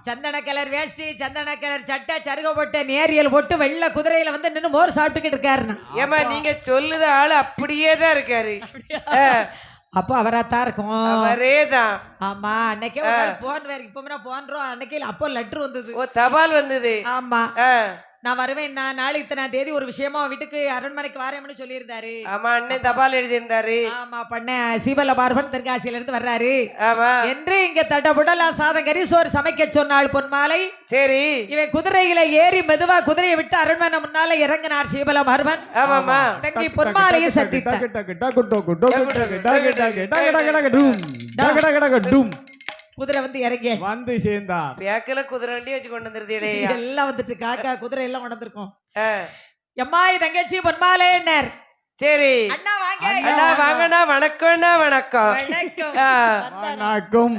சந்தன கலர் வேஷ்டி, சந்தன கலர் சட்டை, சருக போட்டு நேரியல் போட்டு வெள்ளை குதிரையில வந்து நின்னு மோர் சாப்பிட்டுக்கிட்டு இருக்காருண்ணா. ஏமா நீங்க சொல்லுத ஆளு அப்படியே தான் இருக்காரு. அப்போ அவராத்தான் இருக்கும். அவரேதான். ஆமா, அன்னைக்கே ஒரு நாள் போன் வேற இப்ப போன்றோம். அன்னைக்கு அப்போ லெட்டர் வந்தது. ஓ, தபால் வந்தது. ஆமா, நான் வருவேன், நான் நாளை இத்தனாம் தேதி ஒரு விஷயமா வீட்டுக்கு அரண்மனைக்கு வரேன்னு சொல்லியிருந்தாரு. ஆமா, அண்ணன் தபால் எழுதியிருந்தாரு. ஆமா, பண்ண சீவல பார்வன் தென்காசியில இருந்து வர்றாரு. ஆமா, என்று இங்க தட்டபுடலா சாதம் கறி சோறு சமைக்க சொன்னாள் பொன்மாலை. சரி, இவன் குதிரையில ஏறி மெதுவா குதிரையை விட்டு அரண்மனை முன்னால இறங்கினார் சீவல பார்வன். ஆமாமா, தங்கி பொன்மாலையை சந்தித்தார். குதிரை வந்து இறங்கியாச்சு, வந்து சேர்ந்தார். பேக்கல குதிரை வண்டி வச்சு கொண்டு வந்துருதே. எல்லாம் வந்துட்டு காக்கா குதிரை எல்லாம் கொண்டிருக்கோம். எம்மாய் தங்கச்சி பொன்மாலே என்னார். சரி, அண்ணா வாங்க. அண்ணா வாங்கண்ணா. வணக்கம்ண்ணா. வணக்கம். வணக்கம். வணக்கம்.